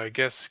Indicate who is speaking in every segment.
Speaker 1: I guess.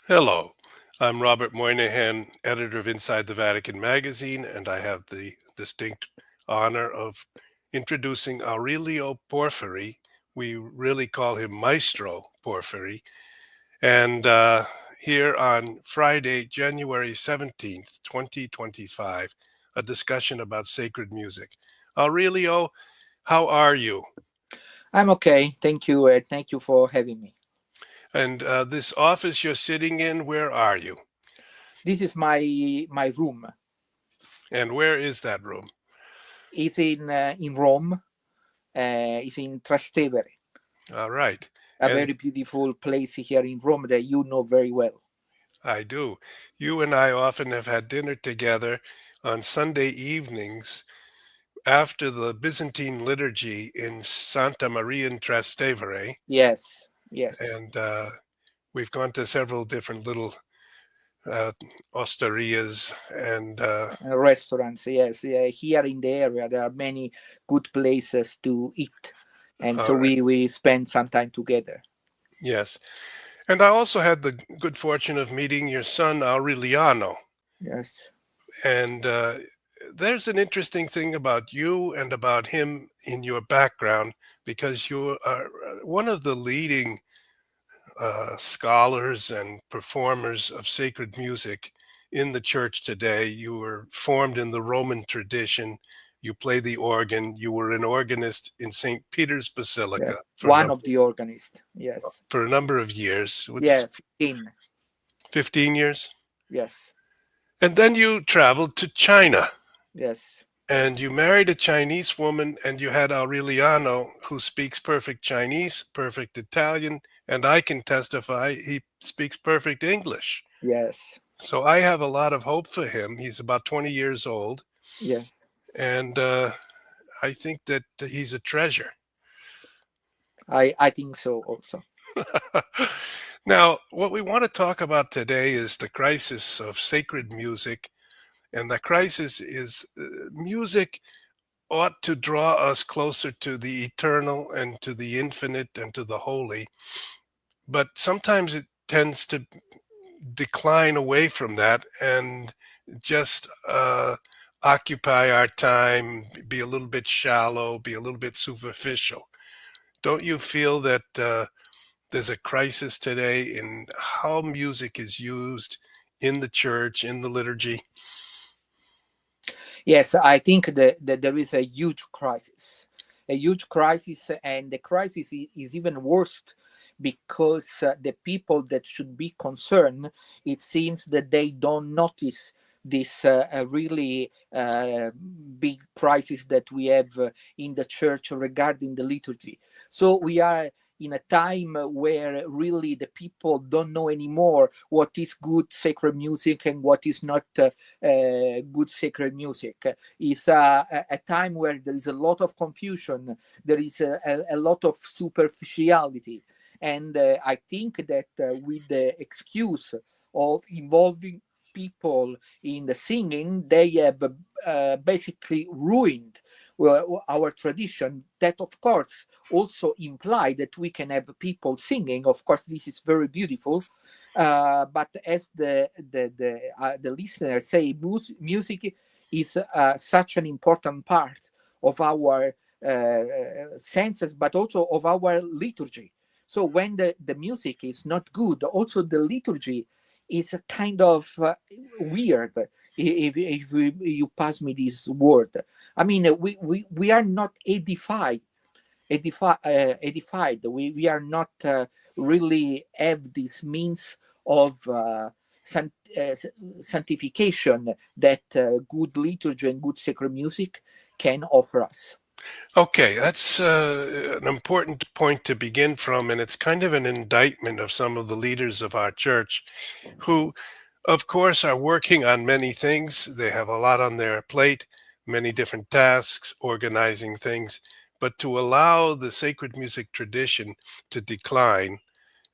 Speaker 1: Hello, I'm Robert Moynihan, editor of Inside the Vatican magazine, and I have the distinct honor of introducing Aurelio Porfiri. We really call him Maestro Porfiri. And here on Friday, January 17th, 2025, a discussion about sacred music. Aurelio, how are you?
Speaker 2: I'm okay. Thank you. Thank you for having me.
Speaker 1: And this office you're sitting in, where are you?
Speaker 2: This is my room.
Speaker 1: And where is that room?
Speaker 2: It's in Rome. It's in Trastevere,
Speaker 1: All right.
Speaker 2: a
Speaker 1: And
Speaker 2: very beautiful place here in Rome that you know very well.
Speaker 1: I do. You and I often have had dinner together on Sunday evenings after the Byzantine liturgy in Santa Maria in Trastevere.
Speaker 2: Yes, yes.
Speaker 1: And we've gone to several different little uh, osterias and
Speaker 2: Restaurants. Yes, yeah. Here in the area, there are many good places to eat, and
Speaker 1: all
Speaker 2: so
Speaker 1: right.
Speaker 2: we spend some time together.
Speaker 1: Yes. And I also had the good fortune of meeting your son Aureliano.
Speaker 2: Yes.
Speaker 1: And there's an interesting thing about you and about him in your background because you are one of the leading scholars and performers of sacred music in the church today. You were formed in the Roman tradition. You play the organ. You were an organist in St. Peter's
Speaker 2: Yeah.
Speaker 1: Basilica
Speaker 2: One of the organists. Yes.
Speaker 1: for a number of years.
Speaker 2: Yeah.
Speaker 1: What's
Speaker 2: 15.
Speaker 1: 15 years?
Speaker 2: Yes.
Speaker 1: And then you traveled to China.
Speaker 2: Yes.
Speaker 1: And you married a Chinese woman, and you had Aureliano, who speaks perfect Chinese, perfect Italian, and I can testify he speaks perfect English.
Speaker 2: Yes.
Speaker 1: So I have a lot of hope for him. He's about 20 years old,
Speaker 2: Yes.
Speaker 1: and I think that he's a treasure.
Speaker 2: I think so also.
Speaker 1: Now, what we want to talk about today is the crisis of sacred music. And the crisis is music ought to draw us closer to the eternal and to the infinite and to the holy. But sometimes it tends to decline away from that and just occupy our time, be a little bit shallow, be a little bit superficial. Don't you feel that there's a crisis today in how music is used in the church, in the liturgy?
Speaker 2: Yes, I think that there is a huge crisis, and the crisis is even worse because the people that should be concerned, it seems that they don't notice this really big crisis that we have in the church regarding the liturgy. So we are in a time where really the people don't know anymore what is good sacred music and what is not good sacred music. It's a time where there is a lot of confusion, there is a lot of superficiality. And I think that with the excuse of involving people in the singing, they have basically ruined our tradition that of course also imply that we can have people singing. Of course this is very beautiful, but as the listeners say, music is such an important part of our senses, but also of our liturgy. So when the music is not good, also the liturgy is kind of weird, if you pass me this word. I mean, we are not edified. We are not really have this means of sanctification that good liturgy and good sacred music can offer us.
Speaker 1: Okay, that's an important point to begin from, and it's kind of an indictment of some of the leaders of our church who, of course, are working on many things. They have a lot on their plate, many different tasks, organizing things, but to allow the sacred music tradition to decline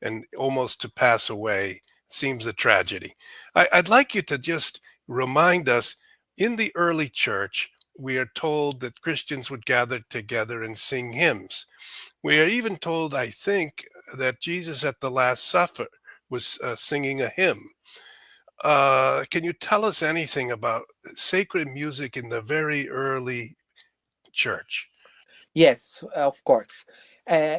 Speaker 1: and almost to pass away seems a tragedy. I'd like you to just remind us in the early church, we are told that Christians would gather together and sing hymns. We are even told, I think, that Jesus at the Last Supper was singing a hymn. Can you tell us anything about sacred music in the very early church?
Speaker 2: Yes, of course. Uh,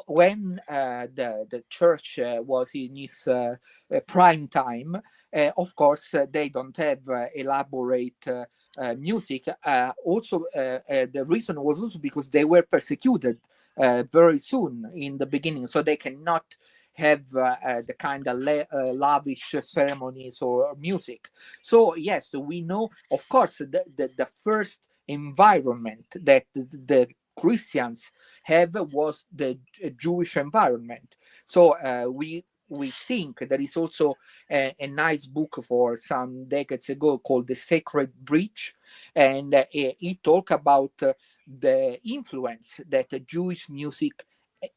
Speaker 2: when the church was in its prime time, of course, they don't have elaborate music. The reason was also because they were persecuted very soon in the beginning, so they cannot have the kind of lavish ceremonies or music. So yes, we know, of course, the first environment that the Christians have was the Jewish environment. So we think there is also a nice book for some decades ago called The Sacred Breach, and it talk about the influence that Jewish music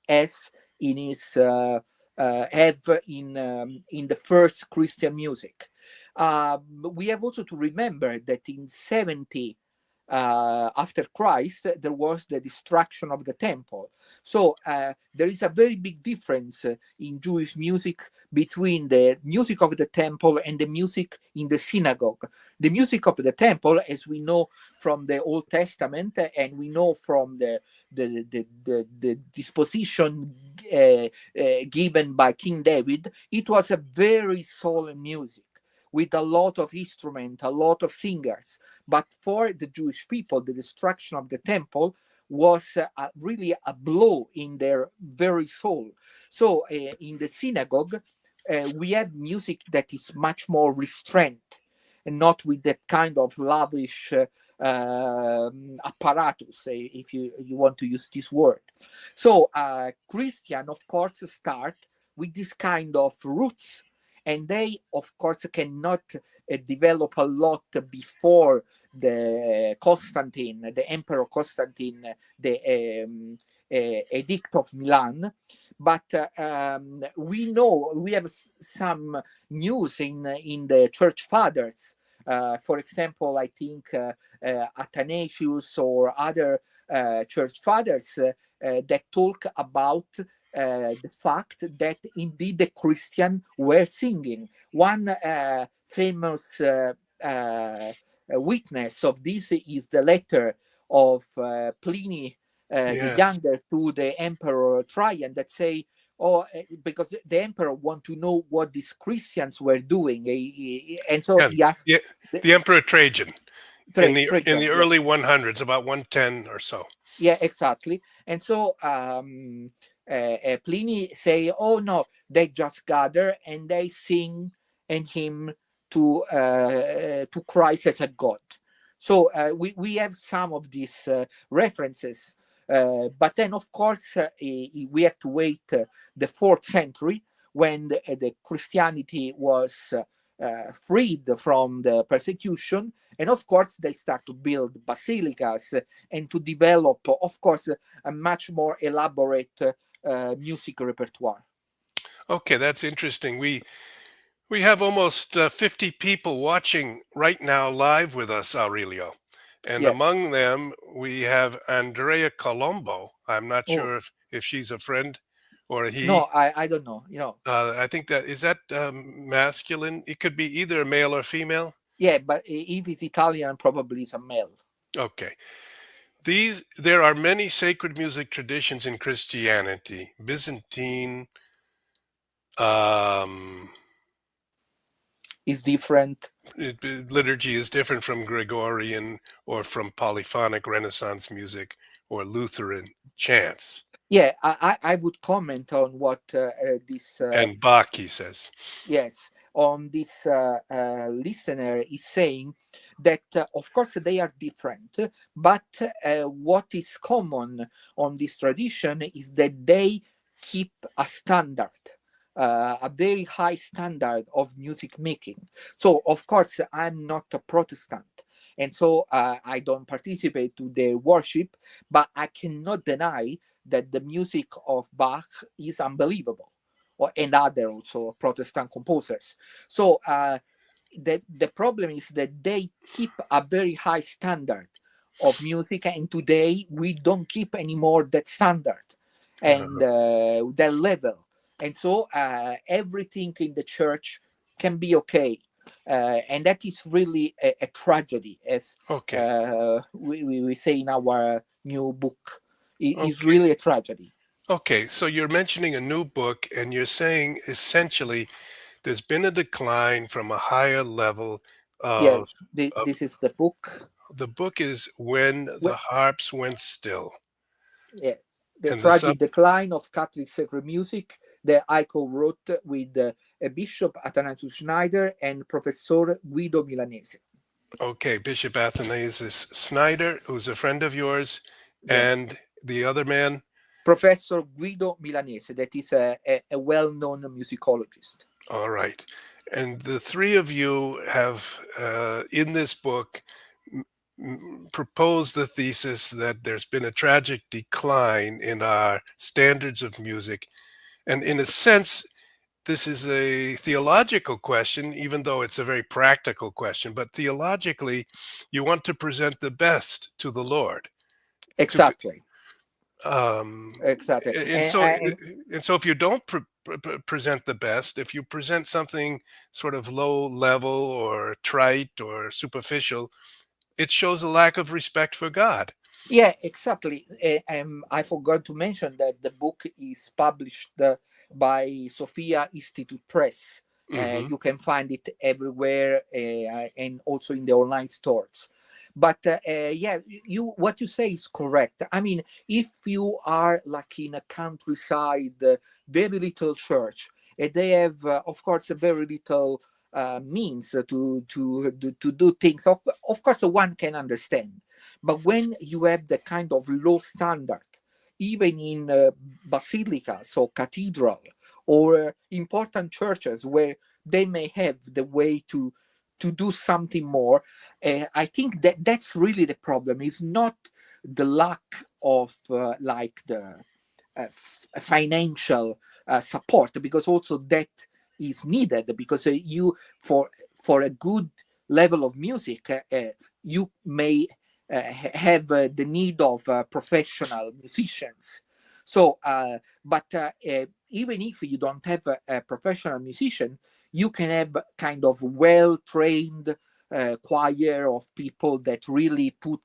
Speaker 2: has in its have in the first Christian music. We have also to remember that in 70 after Christ, there was the destruction of the temple. So there is a very big difference in Jewish music between the music of the temple and the music in the synagogue. The music of the temple, as we know from the Old Testament, and we know from the disposition given by King David, it was a very solemn music with a lot of instruments, a lot of singers. But for the Jewish people, the destruction of the temple was really a blow in their very soul. So in the synagogue, we have music that is much more restrained and not with that kind of lavish apparatus, if you want to use this word. So Christian, of course, start with this kind of roots, and they, of course, cannot develop a lot before the Constantine, the Emperor Constantine, the Edict of Milan. But we know we have some news in the Church Fathers. For example, I think Athanasius or other Church Fathers that talk about the fact that indeed the Christian were singing. One famous witness of this is the letter of Pliny the
Speaker 1: Yes.
Speaker 2: Younger to the Emperor Trajan that say, "Oh, because the emperor want to know what these Christians were doing," and so
Speaker 1: Yeah.
Speaker 2: he asked
Speaker 1: The,
Speaker 2: the,
Speaker 1: the Emperor Trajan in
Speaker 2: Trajan.
Speaker 1: the
Speaker 2: Yeah,
Speaker 1: early 100s, about 110 or so.
Speaker 2: yeah, exactly. And so Pliny say, "Oh no, they just gather and they sing and hymn to Christ as a God." So we have some of these references, but then of course we have to wait the fourth century when the Christianity was freed from the persecution, and of course they start to build basilicas and to develop, of course, a much more elaborate music repertoire.
Speaker 1: Okay, that's interesting. We have almost 50 people watching right now live with us, Aurelio. And
Speaker 2: Yes.
Speaker 1: among them, we have Andrea Colombo. I'm not
Speaker 2: Oh,
Speaker 1: sure if she's a friend or a
Speaker 2: no,
Speaker 1: he.
Speaker 2: I don't know.
Speaker 1: I think that is that masculine. It could be either male or female.
Speaker 2: Yeah, but if it's Italian, probably it's a male.
Speaker 1: Okay. There are many sacred music traditions in Christianity. Byzantine, um,
Speaker 2: It's different.
Speaker 1: liturgy is different from Gregorian or from polyphonic Renaissance music or Lutheran chants.
Speaker 2: Yeah, I would comment on what this
Speaker 1: And Bach, he says.
Speaker 2: yes. on this listener is saying that, of course, they are different, but what is common on this tradition is that they keep a standard. A very high standard of music making. So, of course, I'm not a Protestant, and so I don't participate to the worship, but I cannot deny that the music of Bach is unbelievable, and other also Protestant composers. So the problem is that they keep a very high standard of music, and today we don't keep anymore that standard and that level. And so everything in the church can be okay. And that is really a tragedy, as
Speaker 1: Okay.
Speaker 2: we say in our new book. It is
Speaker 1: Okay.
Speaker 2: really a tragedy.
Speaker 1: Okay. So you're mentioning a new book, and you're saying essentially there's been a decline from a higher level of,
Speaker 2: Yes,
Speaker 1: of
Speaker 2: this is the book.
Speaker 1: the book is When the
Speaker 2: Wh-
Speaker 1: Harps Went Still.
Speaker 2: yeah, the
Speaker 1: And the
Speaker 2: tragic
Speaker 1: sub
Speaker 2: decline of Catholic sacred music that I co-wrote with Bishop Athanasius Schneider and Professor Guido Milanese.
Speaker 1: okay, Bishop Athanasius Schneider, who's a friend of yours,
Speaker 2: Yeah,
Speaker 1: and the other man.
Speaker 2: Professor Guido Milanese, that is a well-known musicologist.
Speaker 1: All right. And the three of you have, in this book, proposed the thesis that there's been a tragic decline in our standards of music. And in a sense, this is a theological question, even though it's a very practical question. But theologically, you want to present the best to the Lord. To
Speaker 2: Exactly,
Speaker 1: um,
Speaker 2: exactly.
Speaker 1: and so and so if you don't present the best, if you present something sort of low level or trite or superficial, it shows a lack of respect for God.
Speaker 2: Yeah, exactly. I forgot to mention that the book is published by Sophia Institute Press.
Speaker 1: Hmm.
Speaker 2: You can find it everywhere and also in the online stores. But yeah, you what you say is correct. I mean, if you are like in a countryside, very little church, and they have, of course, a very little means to do things. Of course, one can understand, but when you have the kind of low standard, even in basilicas or cathedral or important churches where they may have the way to do something more, I think that that's really the problem. Is not the lack of like the financial support, because also that is needed, because you for a good level of music you may have the need of professional musicians. So, but even if you don't have a professional musician, you can have kind of well trained choir of people that really put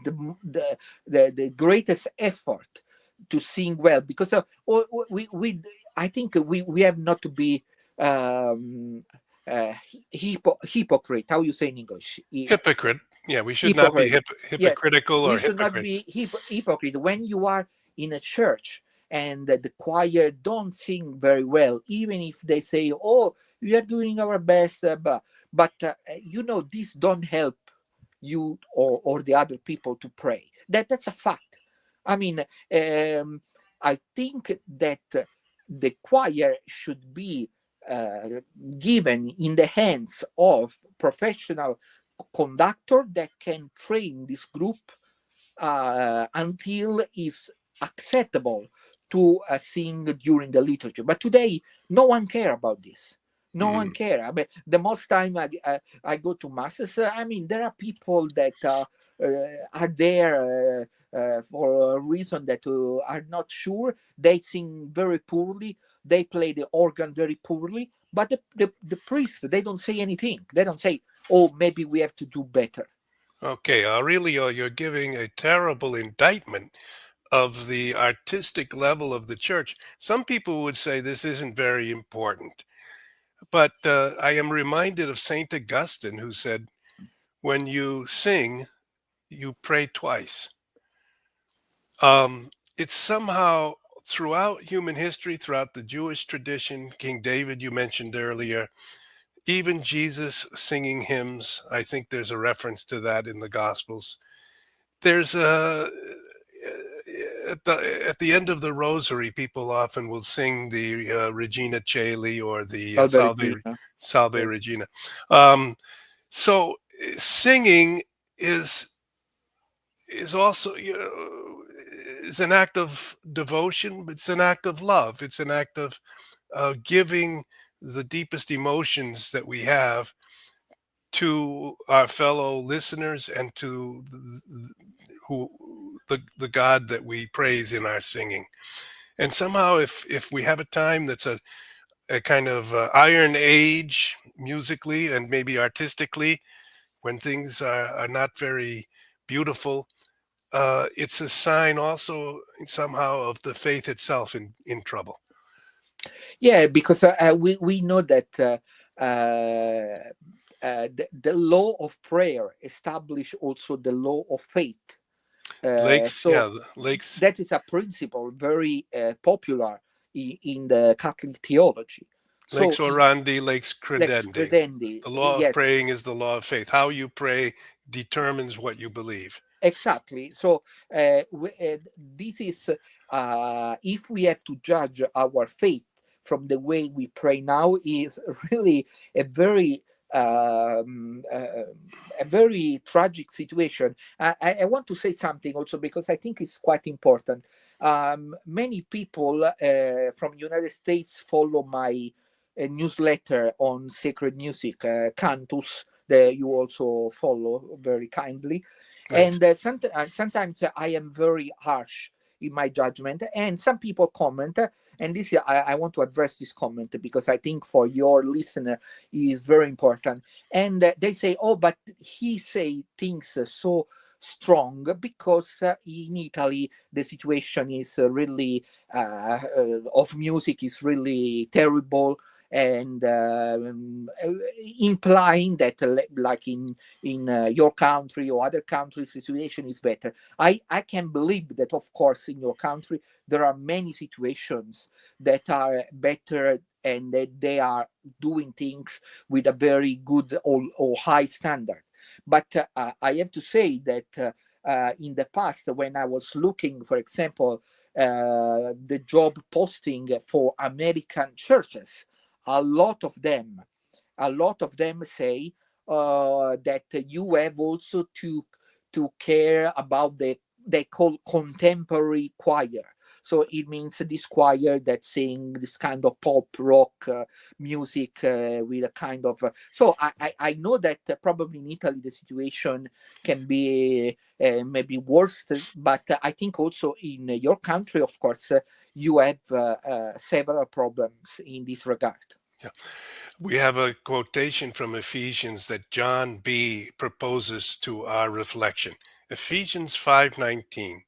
Speaker 2: the greatest effort to sing well. Because we I think we have not to be uh, hypocrite. How you say in English?
Speaker 1: Hypocrite. Yeah, we should not be
Speaker 2: Hypocrite. Yes,
Speaker 1: hypocritical
Speaker 2: we
Speaker 1: or
Speaker 2: should not
Speaker 1: hypocrites.
Speaker 2: be hypocrite when you are in a church and the choir don't sing very well, even if they say, "Oh, we are doing our best," but you know, this don't help you or the other people to pray. That's a fact. I mean, I think that the choir should be given in the hands of professional conductor that can train this group until it's acceptable to sing during the liturgy. But today, no one care about this. No one
Speaker 1: Mm.
Speaker 2: care. I mean, the most time I go to masses, I mean, there are people that are there for a reason that are not sure. They sing very poorly. They play the organ very poorly. But the priests, they don't say anything. They don't say, "Oh, maybe we have to do better."
Speaker 1: Okay, Aurelio, you're giving a terrible indictment of the artistic level of the church. Some people would say this isn't very important, but I am reminded of Saint Augustine, who said, "When you sing, you pray twice." It's somehow throughout human history, throughout the Jewish tradition, King David, you mentioned earlier, even Jesus singing hymns. I think there's a reference to that in the Gospels. There's a at the end of the Rosary, people often will sing the Regina Caeli or the
Speaker 2: Salve Regina.
Speaker 1: Salve
Speaker 2: Yeah.
Speaker 1: Regina. Um, so singing is also, is an act of devotion. It's an act of love. It's an act of giving the deepest emotions that we have to our fellow listeners and to who the God that we praise in our singing. And somehow, if we have a time that's a kind of iron age musically and maybe artistically, when things are not very beautiful, it's a sign also somehow of the faith itself in trouble.
Speaker 2: Yeah, because we know that the law of prayer establish also the law of faith.
Speaker 1: Lakes,
Speaker 2: So
Speaker 1: yeah, lakes,
Speaker 2: that is a principle very popular in the Catholic theology.
Speaker 1: lakes
Speaker 2: So
Speaker 1: orandi, lakes
Speaker 2: lex
Speaker 1: credendi.
Speaker 2: credendi,
Speaker 1: The law of
Speaker 2: yes,
Speaker 1: praying is the law of faith. How you pray determines what you believe.
Speaker 2: exactly. So this is if we have to judge our faith from the way we pray now, is really a very um, uh, a very tragic situation. I want to say something also because I think it's quite important. Many people from United States follow my newsletter on sacred music, Cantus, that you also follow very kindly.
Speaker 1: Thanks.
Speaker 2: And sometimes I am very harsh in my judgment, and some people comment, and this I want to address this comment because I think for your listener is very important. And they say, "Oh, but he say things so strong because in Italy the situation is really of music is really terrible." And implying that, like in your country or other countries, the situation is better. I can believe that, of course, in your country there are many situations that are better and that they are doing things with a very good or high standard. But I have to say that in the past, when I was looking, for example, the job posting for American churches, a lot of them say that you have also to care about the they call contemporary choir. So it means this choir that sing this kind of pop rock music with a kind of so I know that probably in Italy the situation can be maybe worse, but I think also in your country, of course, you have several problems in this regard.
Speaker 1: Yeah. We have a quotation from Ephesians that John B proposes to our reflection. Ephesians 5:19.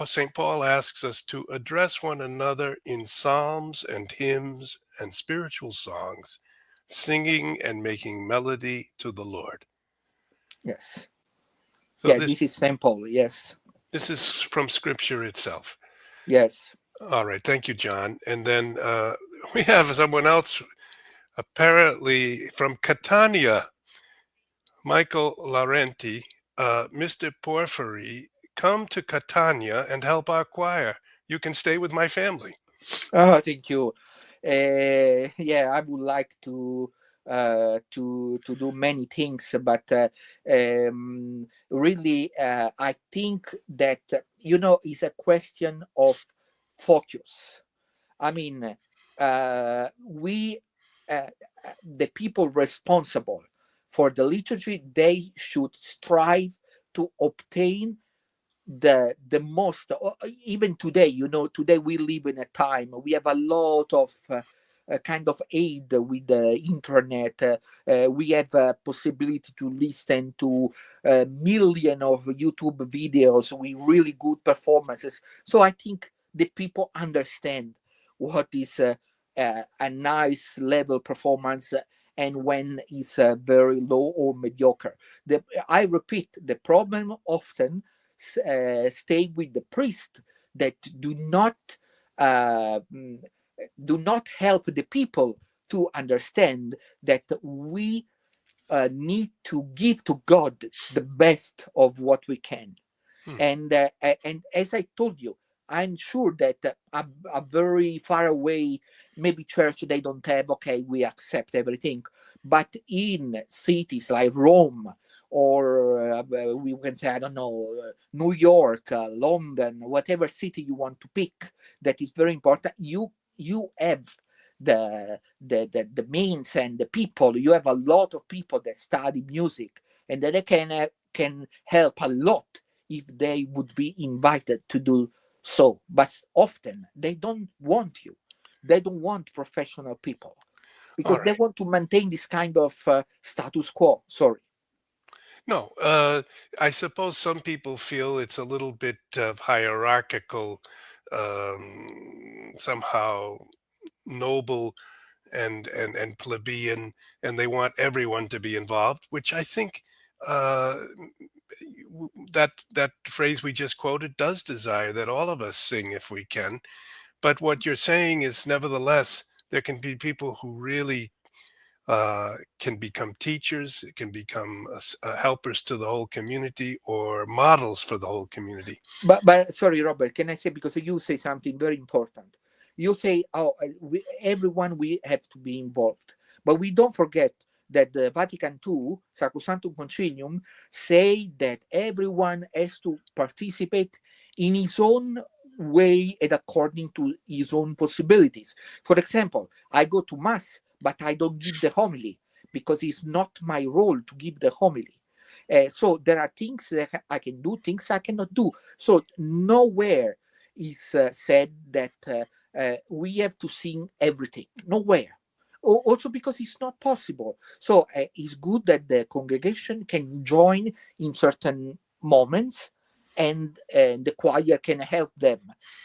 Speaker 1: St. Paul asks us to address one another in psalms and hymns and spiritual songs, singing and making melody to the Lord.
Speaker 2: Yes.
Speaker 1: So
Speaker 2: Yeah,
Speaker 1: this
Speaker 2: this is simple. Yes.
Speaker 1: this is from Scripture itself.
Speaker 2: Yes.
Speaker 1: All right, thank you, John. And then we have someone else, apparently from Catania, Michael Laurenti. Mr. Porfiri, come to Catania and help our choir. You can stay with my family.
Speaker 2: Oh, thank you. Yeah, I would like to do many things, but really, I think that it's a question of focus. I mean, we, the people responsible for the liturgy, they should strive to obtain the most. Even today, today we live in a time we have a lot of kind of aid with the internet. We have a possibility to listen to a million of YouTube videos with really good performances. So I think the people understand what is a nice level performance and when is very low or mediocre. I repeat, the problem often stay with the priest that uh, mm, do not help the people to understand that we need to give to God the best of what we can.
Speaker 1: Hmm.
Speaker 2: And as I told you, I'm sure that a very far away, maybe church, they don't have, okay, we accept everything. But in cities like Rome, or we can say, I don't know, New York, London, whatever city you want to pick, that is very important. You have the means and the people. You have a lot of people that study music, and that they can help a lot if they would be invited to do so. But often they don't want you. They don't want professional people
Speaker 1: All
Speaker 2: because they
Speaker 1: right.
Speaker 2: want to maintain this kind of status quo. Sorry.
Speaker 1: No, I suppose some people feel it's a little bit hierarchical, somehow noble and plebeian, and they want everyone to be involved, which I think uh, that phrase we just quoted does desire that all of us sing if we can. But what you're saying is, nevertheless, there can be people who really can become teachers, can become helpers to the whole community or models for the whole community.
Speaker 2: But sorry, Robert, can I say, because you say something very important. You say, oh, everyone we have to be involved, but we don't forget that the Vatican II, Sacrosanctum Concilium, say that everyone has to participate in his own way and according to his own possibilities. For example, I go to mass, but I don't give the homily because it's not my role to give the homily. So there are things that I can do, things I cannot do. So nowhere is said that we have to sing everything. Nowhere. Also because it's not possible. So it's good that the congregation can join in certain moments, and the choir can help them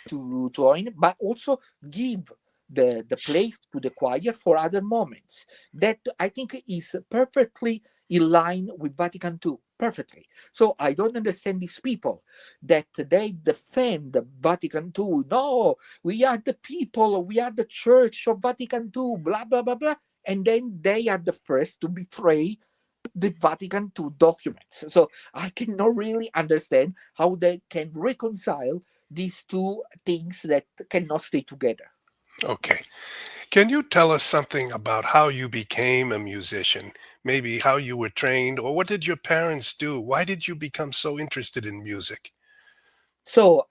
Speaker 2: to join, but also give the place to the choir for other moments. That I think is perfectly in line with Vatican II, perfectly. So I don't understand these people that they defend Vatican II. No, we are the people, we are the Church of Vatican II, blah, blah, blah, blah. And then they are the first to betray the Vatican II documents. So I cannot really understand how they can reconcile these two things that cannot stay together.
Speaker 1: Okay. Can you tell us something about how you became a musician? Maybe how you were trained, or what did your parents do? Why did you become so interested in music?
Speaker 2: So,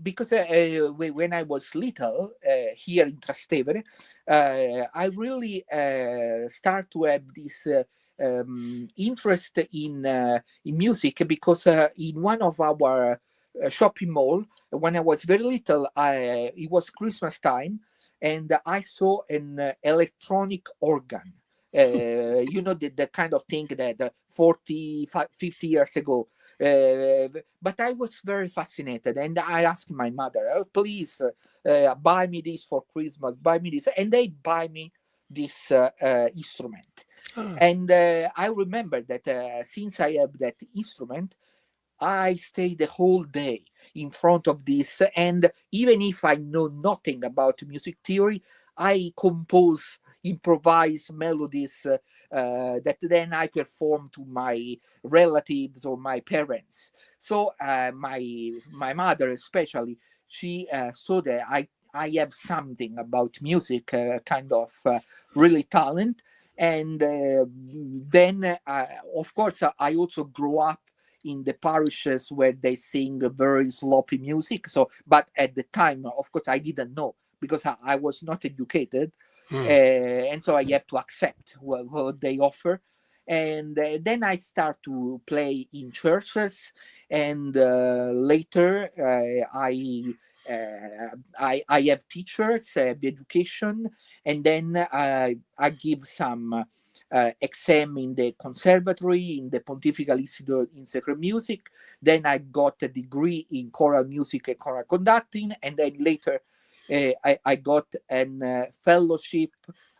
Speaker 2: because when I was little here in Trastevere, I really start to have this interest in music because in one of our shopping mall, when I was very little, it was Christmas time, and I saw an electronic organ. The kind of thing that 40, 50 years ago, but I was very fascinated, and I asked my mother, "Oh, please buy me this for Christmas. Buy me this," and they buy me this instrument.
Speaker 1: Ah,
Speaker 2: And I remember that since I have that instrument, I stay the whole day in front of this, and even if I know nothing about music theory, I compose, improvise melodies that then I perform to my relatives or my parents. So my mother especially, she saw that I have something about music, kind of really talent. And then, of course, I also grew up in the parishes where they sing very sloppy music. So, but at the time, of course, I didn't know because I was not educated,
Speaker 1: hmm.
Speaker 2: and so I have to accept what they offer. And then I start to play in churches, and later I have teachers, the education, and then I give some exam in the conservatory, in the Pontifical Institute in Sacred Music. Then I got a degree in choral music and choral conducting, and then later I got a fellowship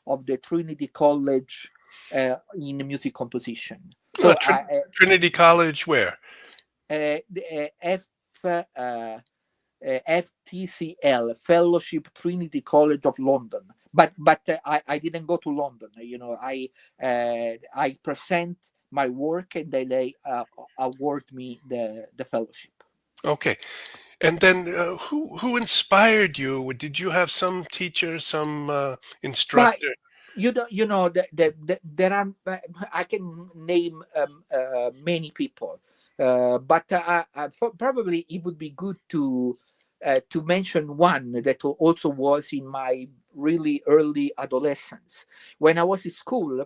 Speaker 2: of the Trinity College in music composition. So
Speaker 1: Trinity College, where?
Speaker 2: the FTCL, Fellowship Trinity College of London. But I didn't go to London. I present my work, and they award me the fellowship.
Speaker 1: Okay. And then who inspired you? Did you have some teacher, some
Speaker 2: But
Speaker 1: instructor?
Speaker 2: there are, I can name many people, but probably it would be good to mention one that also was in my really early adolescence. When I was in school,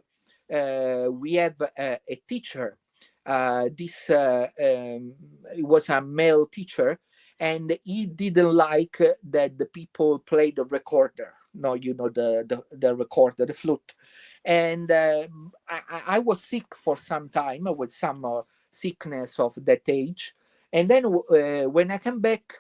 Speaker 2: we have a teacher. This It was a male teacher, and he didn't like that the people play the recorder. No, the recorder, the flute. And I was sick for some time with some sickness of that age. And then when I came back,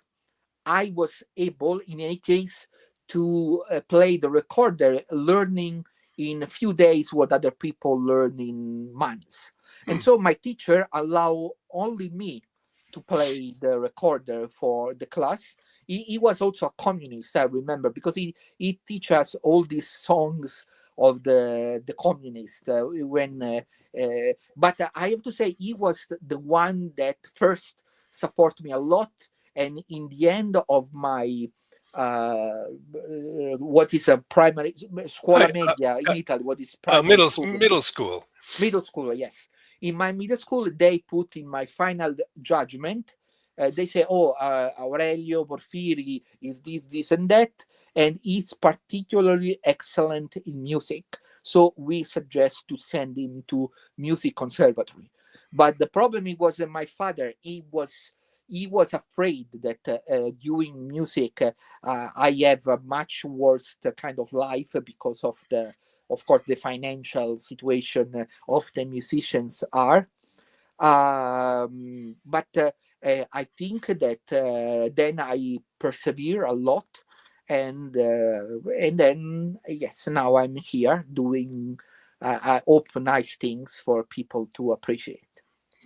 Speaker 2: I was able, in any case, to play the recorder, learning in a few days what other people learn in months. And
Speaker 1: Hmm.
Speaker 2: so my teacher allowed only me to play the recorder for the class. He was also a communist, I remember, because he teach us all these songs of the communists. But I have to say, he was the one that first support me a lot, and in the end of my what is a primary
Speaker 1: Hi,
Speaker 2: scuola media in
Speaker 1: uh,
Speaker 2: Italy, what is primary school,
Speaker 1: middle school.
Speaker 2: middle school, yes. In my middle school, they put in my final judgment, they say, oh, Aurelio Porfiri is this and that, and is particularly excellent in music, so we suggest to send him to music conservatory. But the problem, it was my father. He was afraid that doing music, I have a much worse kind of life, because of course, the financial situation of the musicians are. But I think that then I persevere a lot, and then yes, now I'm here doing, I hope, nice things for people to appreciate.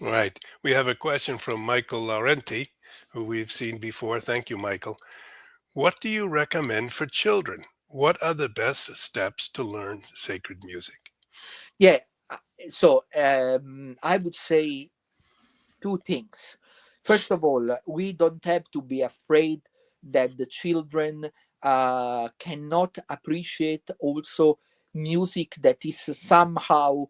Speaker 1: Right. We have a question from Michael Laurenti, who we've seen before. Thank you, Michael. What do you recommend for children? What are the best steps to learn sacred music?
Speaker 2: Yeah. uh, So I would say two things. First of all, we don't have to be afraid that the children cannot appreciate also music that is somehow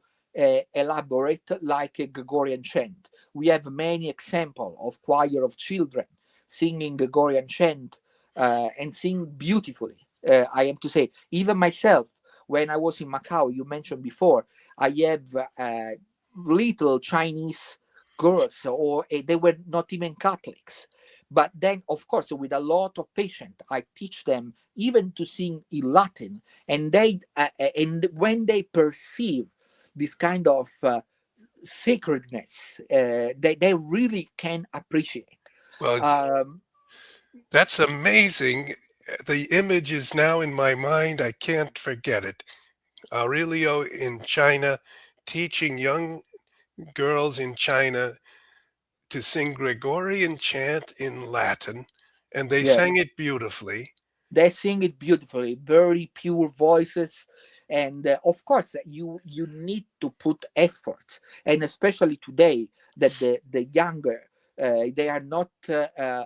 Speaker 2: elaborate, like a Gregorian chant. We have many examples of choir of children singing Gregorian chant, and sing beautifully. I have to say, even myself, when I was in Macau, you mentioned before, I have little Chinese girls, or they were not even Catholics. But then, of course, with a lot of patience, I teach them even to sing in Latin, and when they perceive this kind of sacredness, they really can appreciate.
Speaker 1: Well,
Speaker 2: Um,
Speaker 1: that's amazing. The image is now in my mind. I can't forget it. Aurelio in China teaching young girls in China to sing Gregorian chant in Latin, and they
Speaker 2: yeah,
Speaker 1: sang it beautifully.
Speaker 2: they sing it beautifully, very pure voices, and of course, you need to put effort, and especially today that the younger, they are not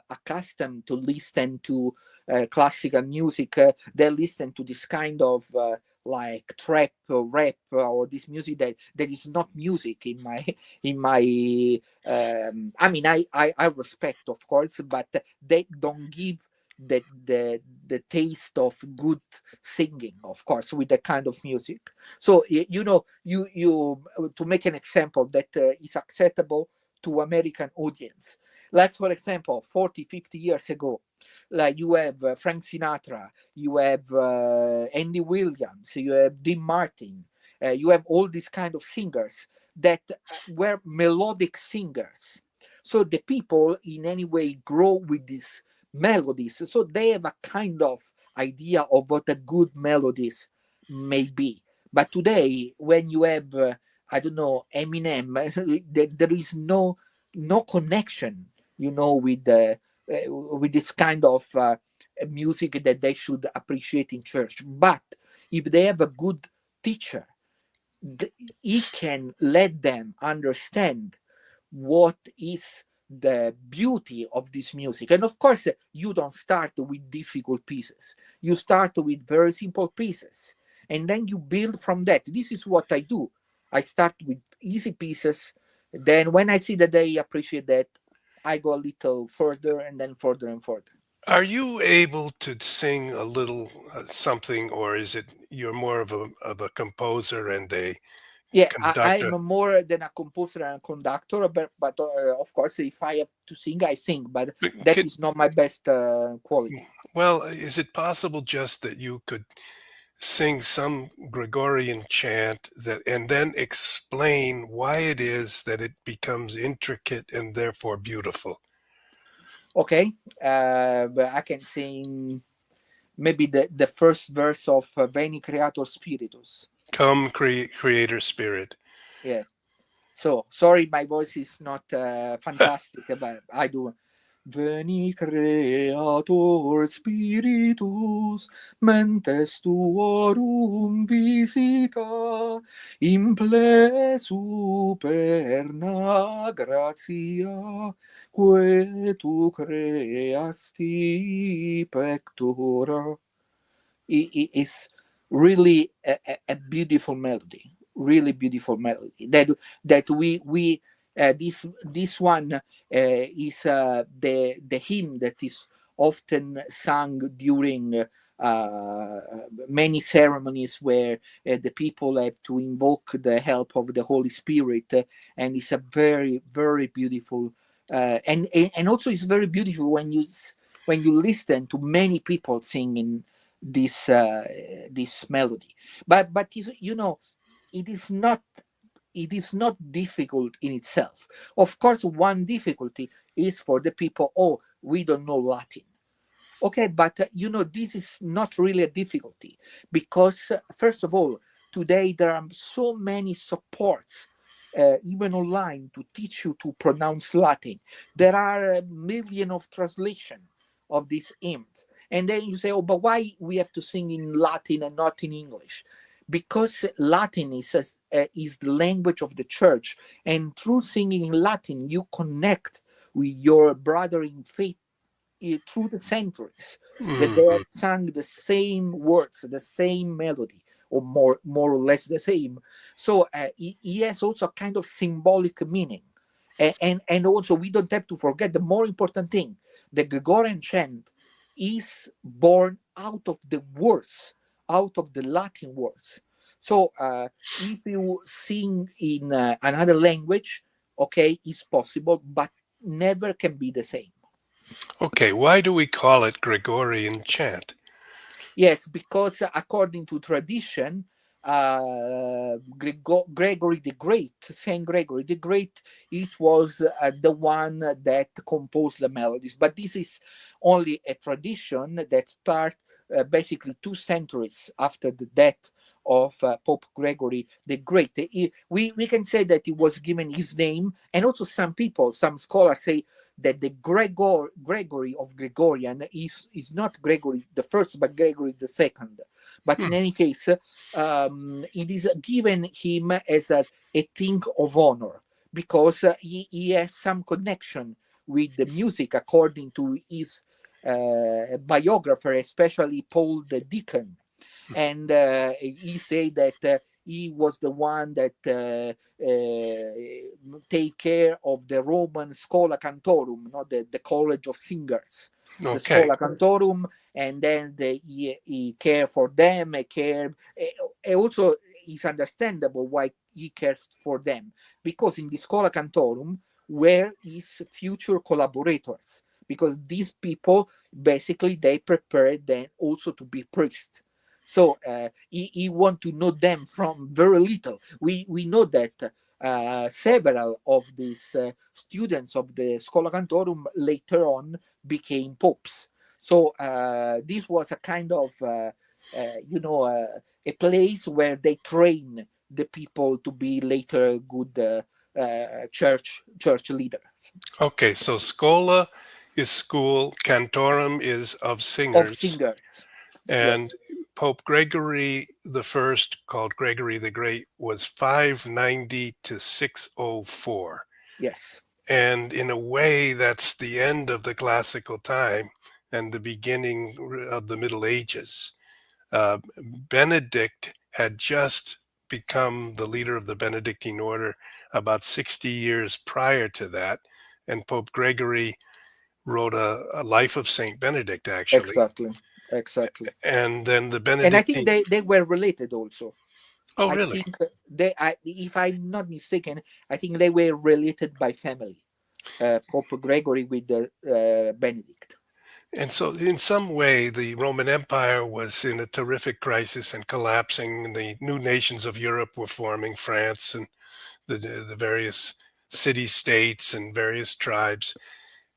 Speaker 2: accustomed to listen to classical music. They listen to this kind of like trap or rap, or this music that is not music in my in my. I mean, I respect, of course, but they don't give the taste of good singing, of course, with that kind of music. So you to make an example that is acceptable to American audience, like for example 40, 50 years ago, like you have Frank Sinatra, you have Andy Williams, you have Dean Martin, you have all these kind of singers that were melodic singers. So the people in any way grow with these melodies, so they have a kind of idea of what a good melodies may be. But today, when you have I don't know, Eminem, there is no connection, with this kind of music that they should appreciate in church. But if they have a good teacher, he can let them understand what is the beauty of this music. And of course, you don't start with difficult pieces, you start with very simple pieces, and then you build from that. This is what I do. I start with easy pieces, then when I see that they appreciate that, I go a little further and then further and further.
Speaker 1: Are you able to sing a little something, or is it you're more of a composer and a
Speaker 2: Yeah, I'm
Speaker 1: conductor?
Speaker 2: more than a composer and a conductor, but of course, if I have to sing, I sing, but that
Speaker 1: Could,
Speaker 2: is not my best quality.
Speaker 1: well, is it possible just that you could sing some Gregorian chant that and then explain why it is that it becomes intricate and therefore beautiful?
Speaker 2: Okay, but I can sing maybe the first verse of Veni Creator Spiritus.
Speaker 1: Come, Creator Spirit.
Speaker 2: Yeah. So sorry, my voice is not fantastic, but I do. Veni Creator Spiritus, mentes tuorum visita, imple superna gratia, que tu creasti pectora. Is really a beautiful melody, really beautiful melody that we this one is the hymn that is often sung during many ceremonies where the people have to invoke the help of the Holy Spirit, and it's a very very beautiful and also it's very beautiful when you listen to many people singing this melody. But you know, it is not it is not difficult in itself. Of course, one difficulty is for the people, oh, we don't know Latin. Okay, but you know, this is not really a difficulty because, first of all, today there are so many supports, even online, to teach you to pronounce Latin. There are a million of translation of these hymns, and then you say, "Oh, but why we have to sing in Latin and not in English?" Because Latin is the language of the church, and through singing in Latin, you connect with your brother in faith through the centuries, that they
Speaker 1: Mhm.
Speaker 2: have sung the same words, the same melody, or more or less the same. So he has also a kind of symbolic meaning. And also, we don't have to forget the more important thing: the Gregorian chant is born out of the words, out of the Latin words. So if you sing in another language, okay, it's possible, but never can be the same.
Speaker 1: Okay, why do we call it Gregorian chant?
Speaker 2: Yes, because according to tradition, Gregory the Great, Saint Gregory the Great, it was the one that composed the melodies. But this is only a tradition that starts basically 2 centuries after the death of Pope Gregory the Great. We can say that he was given his name, and also some people, some scholars say that the Gregory of Gregorian is not Gregory the first, but Gregory the second. But in
Speaker 1: Hmm.
Speaker 2: any case, it is given him as a thing of honor because he has some connection with the music, according to his biographer, especially Paul the Deacon. And he said that he was the one that take care of the Roman Schola Cantorum, not the College of Singers, the
Speaker 1: Okay.
Speaker 2: Schola Cantorum, and then he care for them, also it's understandable why he cares for them, because in the Schola Cantorum were his future collaborators, because these people basically they prepared them also to be priests. So he want to know them from very little. We know that several of these students of the Schola Cantorum later on became popes. So this was a kind of a place where they train the people to be later good church leaders
Speaker 1: Okay, so Schola is school, Cantorum is of
Speaker 2: of
Speaker 1: singers,
Speaker 2: singers.
Speaker 1: and
Speaker 2: Yes.
Speaker 1: Pope Gregory the First, called Gregory the Great, was 590 to 604.
Speaker 2: Yes,
Speaker 1: And in a way, that's the end of the classical time and the beginning of the Middle Ages. Uh, Benedict had just become the leader of the Benedictine order about 60 years prior to that. And Pope Gregory wrote a life of Saint Benedict, actually.
Speaker 2: exactly, exactly.
Speaker 1: And then the
Speaker 2: And I think
Speaker 1: Benedictine.
Speaker 2: they were related also.
Speaker 1: Oh,
Speaker 2: I
Speaker 1: really?
Speaker 2: think if I'm not mistaken, I think they were related by family. Pope Gregory with Benedict.
Speaker 1: And so, in some way, the Roman Empire was in a terrific crisis and collapsing. And the new nations of Europe were forming, France and the various city states and various tribes.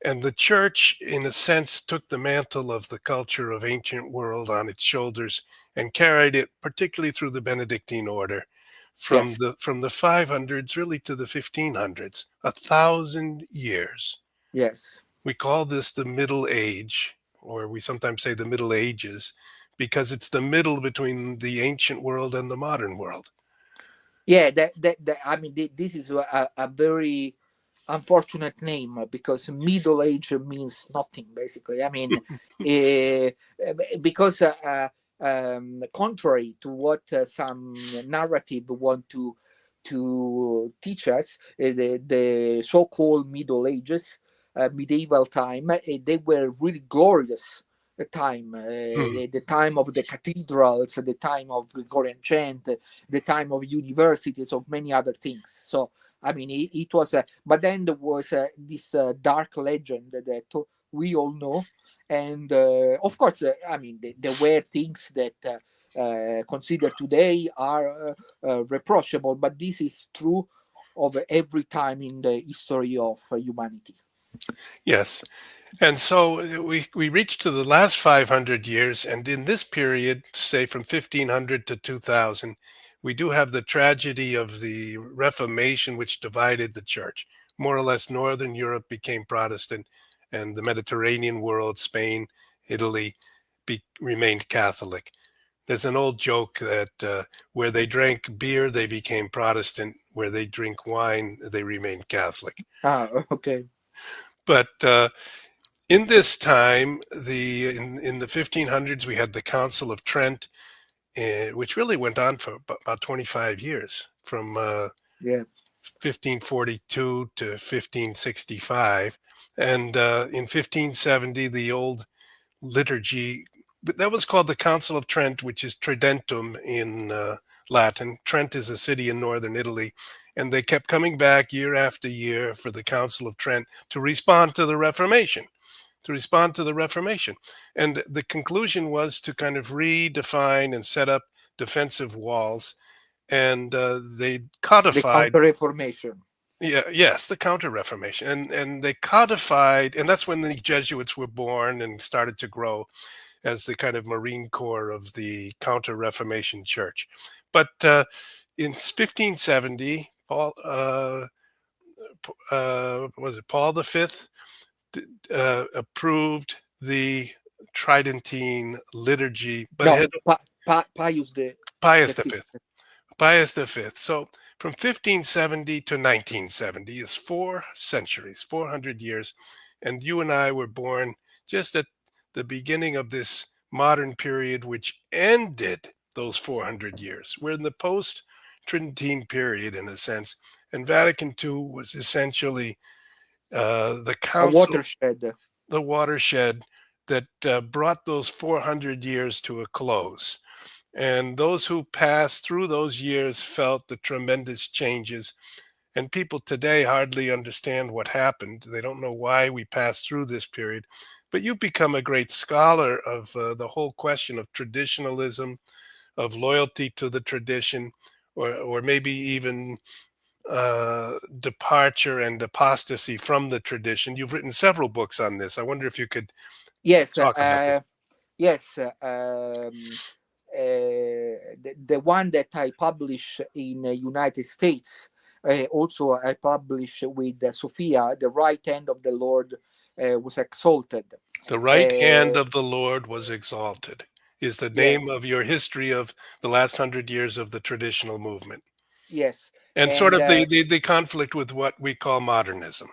Speaker 1: And the church, in a sense, took the mantle of the culture of ancient world on its shoulders and carried it, particularly through the Benedictine order,
Speaker 2: Yes,
Speaker 1: from the 500s really to the 1500s, 1,000 years.
Speaker 2: yes.
Speaker 1: We call this the Middle Age, or we sometimes say the Middle Ages, because it's the middle between the ancient world and the modern world.
Speaker 2: Yeah, that I mean, this is a very unfortunate name because middle age means nothing basically. I mean, because contrary to what some narrative want to teach us, the so-called Middle Ages, medieval time, they were really glorious time,
Speaker 1: Hmm.
Speaker 2: the time of the cathedrals, the time of Gregorian chant, the time of universities, of many other things. So I mean, it was, but then there was this dark legend that we all know, and of course, I mean, there were things that considered today are reproachable, but this is true of every time in the history of humanity.
Speaker 1: Yes. And so we reached to the last 500 years. And in this period, say from 1500 to 2000, we do have the tragedy of the Reformation, which divided the church. More or less, Northern Europe became Protestant, and the Mediterranean world, Spain, Italy, remained Catholic. There's an old joke that where they drank beer, they became Protestant. Where they drink wine, they remain Catholic.
Speaker 2: Ah, okay.
Speaker 1: But in this time, in the 1500s, we had the Council of Trent, which really went on for about 25 years, from
Speaker 2: Yeah.
Speaker 1: 1542 to 1565. And in 1570, the old liturgy, but that was called the Council of Trent, which is Tridentum in Latin. Trent is a city in northern Italy. And they kept coming back year after year for the Council of Trent to respond to the Reformation And the conclusion was to kind of redefine and set up defensive walls. And they
Speaker 2: The
Speaker 1: codified,
Speaker 2: Counter Reformation.
Speaker 1: yeah, yes, the Counter Reformation. And they codified, and that's when the Jesuits were born and started to grow as the kind of Marine Corps of the Counter Reformation Church. But in 1570, was it Paul V, approved the Tridentine liturgy, but it
Speaker 2: No,
Speaker 1: had
Speaker 2: Pius the
Speaker 1: Pius V.
Speaker 2: Fifth.
Speaker 1: Pius V. So from 1570 to 1970 is 4 centuries, 400 years. And you and I were born just at the beginning of this modern period, which ended those 400 years. We're in the post Tridentine period, in a sense. And Vatican II was essentially the
Speaker 2: A
Speaker 1: council,
Speaker 2: watershed.
Speaker 1: the watershed that brought those 400 years to a close. And those who passed through those years felt the tremendous changes. And people today hardly understand what happened. They don't know why we passed through this period. But you've become a great scholar of the whole question of traditionalism, of loyalty to the tradition, or maybe even departure and apostasy from the tradition. You've written several books on this. I wonder if you could
Speaker 2: Yes,
Speaker 1: talk about this.
Speaker 2: yes. The one that I publish in United States, also I publish with Sophia, the right hand of the Lord was exalted.
Speaker 1: The right hand
Speaker 2: Uh,
Speaker 1: of the Lord was exalted. is the name
Speaker 2: yes,
Speaker 1: of your history of the last 100 years of the traditional movement,
Speaker 2: yes,
Speaker 1: and sort
Speaker 2: and
Speaker 1: of the conflict with what we call modernism.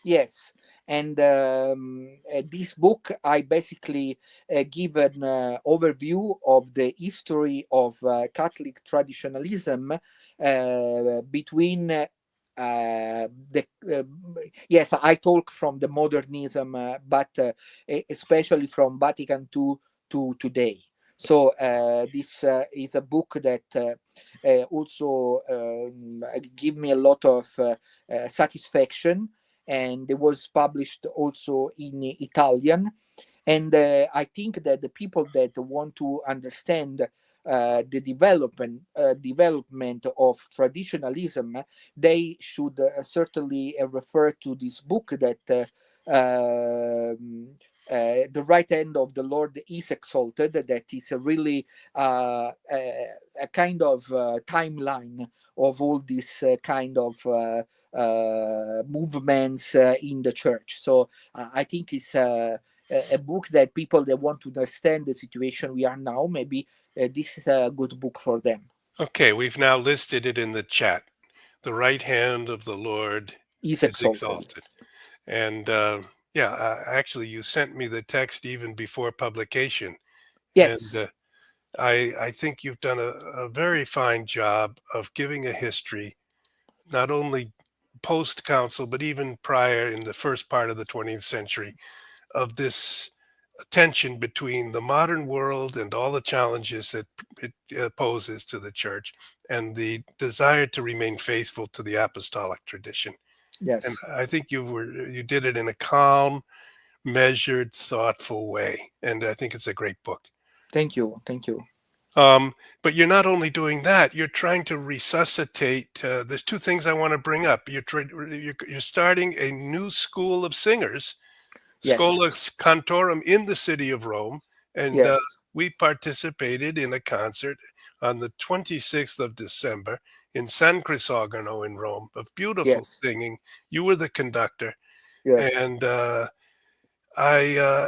Speaker 2: yes. And this book, I basically give an overview of the history of Catholic traditionalism between the yes, I talk from the modernism, but especially from Vatican II to today. So this is a book that also give me a lot of satisfaction, and it was published also in Italian. And I think that the people that want to understand the development of traditionalism, they should certainly refer to this book that the right hand of the Lord is exalted. That is a really a kind of timeline of all these kind of movements in the church. So I think it's a book that people that want to understand the situation we are now, maybe this is a good book for them.
Speaker 1: Okay, we've now listed it in the chat. The right hand of the Lord
Speaker 2: Is
Speaker 1: is
Speaker 2: exalted.
Speaker 1: exalted. And yeah, actually, you sent me the text even before publication. And
Speaker 2: Yes,
Speaker 1: I think you've done a very fine job of giving a history, not only post council, but even prior in the first part of the 20th century, of this tension between the modern world and all the challenges that it poses to the church, and the desire to remain faithful to the apostolic tradition. And
Speaker 2: yes.
Speaker 1: I think you did it in a calm, measured, thoughtful way, and I think it's a great book.
Speaker 2: Thank you. Thank you.
Speaker 1: But you're not only doing that; you're trying to resuscitate. There's two things I want to bring up. You're starting a new school of singers,
Speaker 2: Yes,
Speaker 1: Schola Cantorum, in the city of Rome, and
Speaker 2: yes,
Speaker 1: we participated in a concert on the 26th of December in San Crisogono in Rome, of beautiful
Speaker 2: yes,
Speaker 1: singing. You were the conductor,
Speaker 2: yes.
Speaker 1: and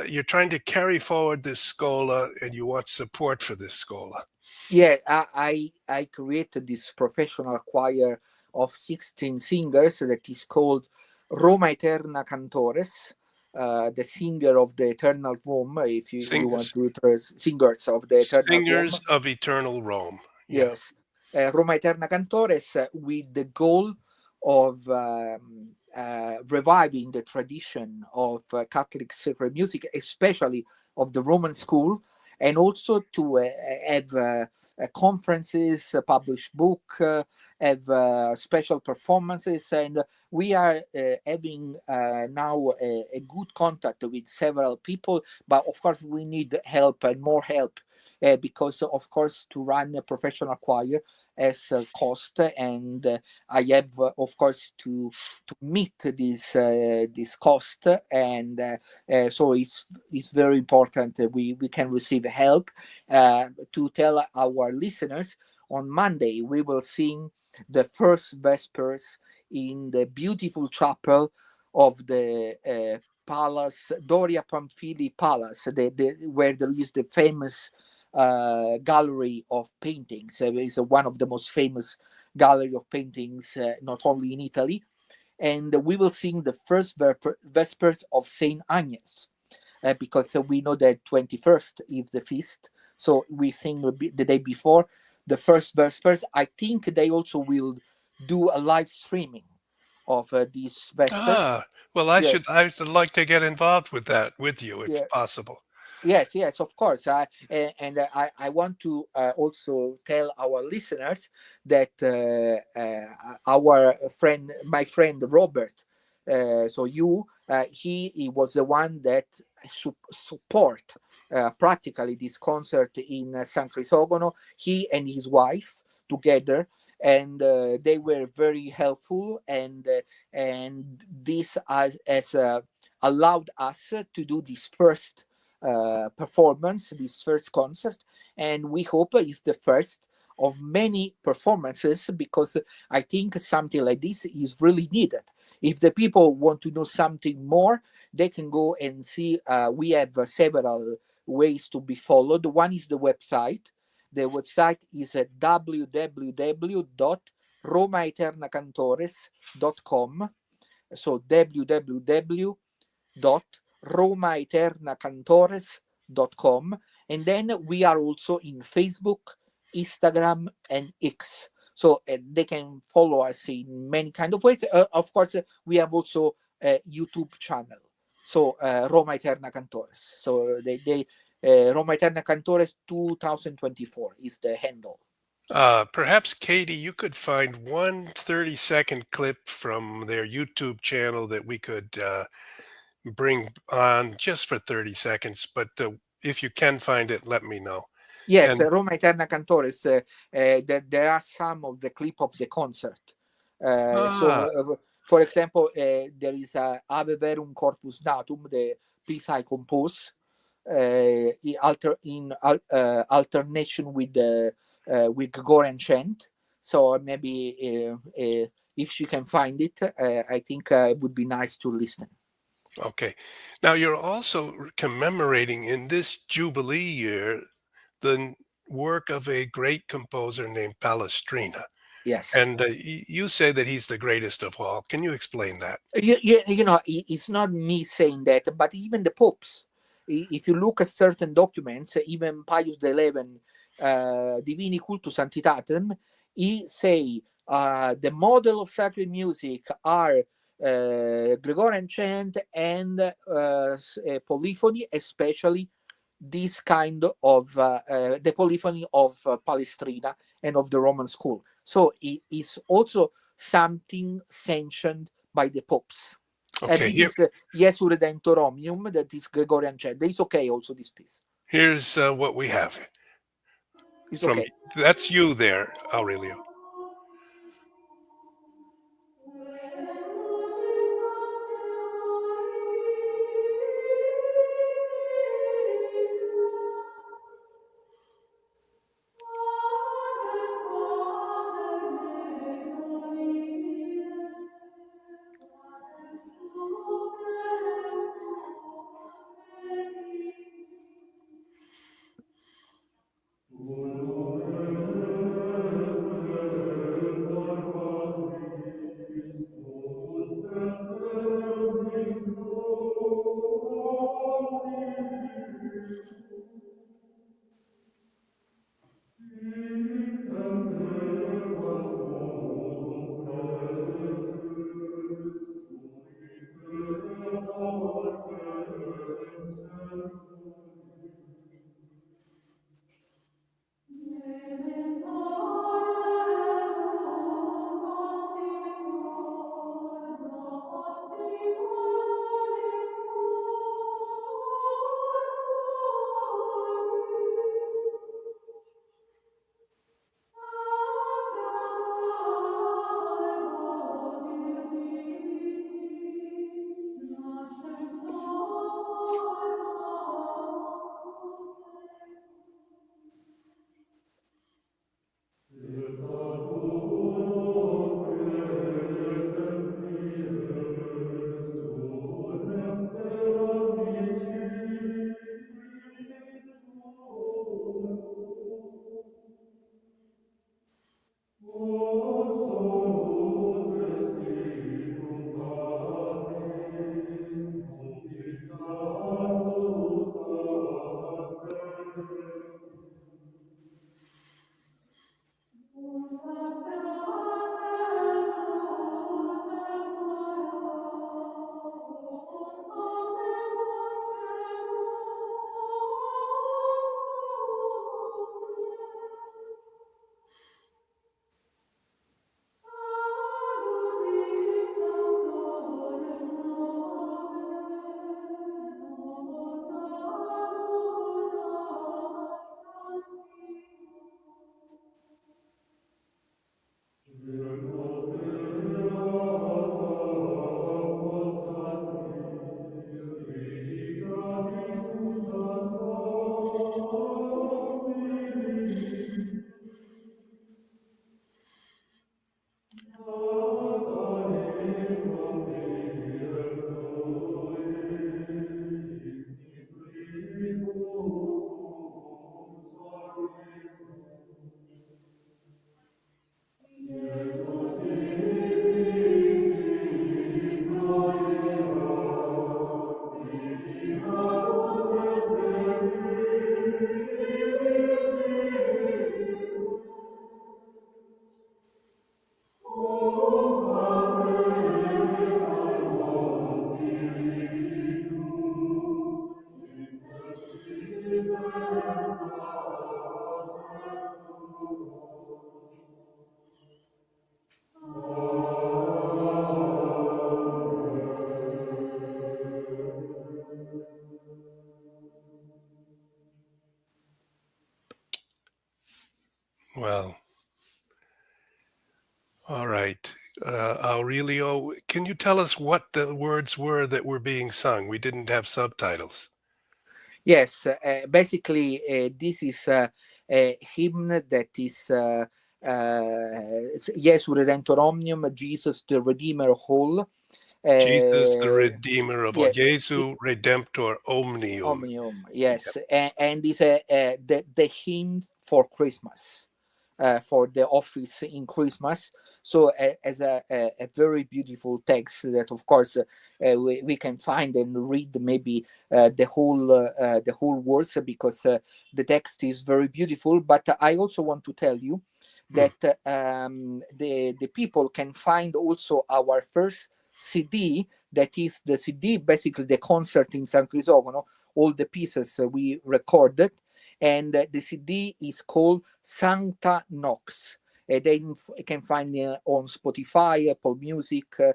Speaker 1: you're trying to carry forward this Schola, and you want support for this Schola.
Speaker 2: Yeah, I created this professional choir of 16 singers that is called Romaeterna Cantores, the singer of the eternal Rome, if you
Speaker 1: Sing,
Speaker 2: want to singers of the eternal Rome.
Speaker 1: Singers of Eternal Rome. Yeah.
Speaker 2: Yes, Romaeterna Cantores, with the goal of reviving the tradition of Catholic sacred music, especially of the Roman school, and also to have conferences, publish book, have special performances, and we are having now a good contact with several people. But of course, we need help and more help because of course to run a professional choir has a cost, and I have of course to meet this cost, and so it's very important that we can receive help. To tell our listeners, on Monday we will sing the first vespers in the beautiful chapel of the palace, Doria Pamphili Palace, where there is the famous gallery of paintings. It's one of the most famous gallery of paintings, not only in Italy. And we will sing the first Vespers of Saint Agnes, because we know that 21st is the feast. So we sing the day before the first Vespers. I think they also will do a live streaming of these Vespers.
Speaker 1: Ah, well,
Speaker 2: Yes.
Speaker 1: I would like to get involved with that with you if
Speaker 2: Yeah.
Speaker 1: possible.
Speaker 2: Yes, yes, of course. I want to also tell our listeners that my friend Robert, so he was the one that support practically this concert in San Crisogono. He and his wife together, and they were very helpful, and this has allowed us to do this first performance, this first concert, and we hope it's the first of many performances, because I think something like this is really needed. If the people want to know something more, they can go and see. We have several ways to be followed. One is the website. The website is at www.romaeternacantores.com. So www.romaeternacantores.com. And then we are also in Facebook, Instagram, and X. So they can follow us in many kind of ways. Of course, we have also a YouTube channel. So Roma Eterna Cantores. So they Roma Eterna Cantores 2024 is the handle.
Speaker 1: Perhaps, Katie, you could find one 30-second clip from their YouTube channel that we could bring on just for 30 seconds. But if you can find it, let me know.
Speaker 2: Yes,
Speaker 1: And
Speaker 2: Roma Eterna Cantores. There are some of the clip of the concert.
Speaker 1: ah,
Speaker 2: For example, there is Ave Verum Corpus Natum, the piece I compose, alternation with Gregorian chant. So maybe if she can find it, I think it would be nice to listen.
Speaker 1: okay. Now you're also commemorating in this Jubilee year the work of a great composer named Palestrina.
Speaker 2: Yes.
Speaker 1: And you say that he's the greatest of all. Can you explain that?
Speaker 2: You know, it's not me saying that, but even the popes. If you look at certain documents, even Pius XI, Divini Cultus Sanctitatem, he say the model of sacred music are Gregorian chant and polyphony, especially this kind of the polyphony of Palestrina and of the Roman school. So it is also something sanctioned by the popes. And
Speaker 1: Okay,
Speaker 2: this is Jesu Redemptor Omnium, that is Gregorian chant. It's okay also, this piece.
Speaker 1: here's what we have
Speaker 2: It's
Speaker 1: from
Speaker 2: okay.
Speaker 1: that's you there, Aurelio. right. Aurelio, can you tell us what the words were that were being sung? We didn't have subtitles.
Speaker 2: Yes, basically, this is a hymn that is Jesu Redemptor Omnium, Jesus the Redeemer of all.
Speaker 1: Jesus, the
Speaker 2: Uh,
Speaker 1: Redeemer of all.
Speaker 2: yeah,
Speaker 1: Jesu Redemptor Omnium.
Speaker 2: Omnium,
Speaker 1: Yep.
Speaker 2: yes, and is the hymn for Christmas, for the office in Christmas. So as a very beautiful text that, of course, we can find and read maybe the whole words, because the text is very beautiful. But I also want to tell you
Speaker 1: Mm.
Speaker 2: that the people can find also our first CD, that is the CD, basically the concert in San Crisogono, all the pieces we recorded, and the CD is called Sancta Nox. They can find it on Spotify, Apple Music, so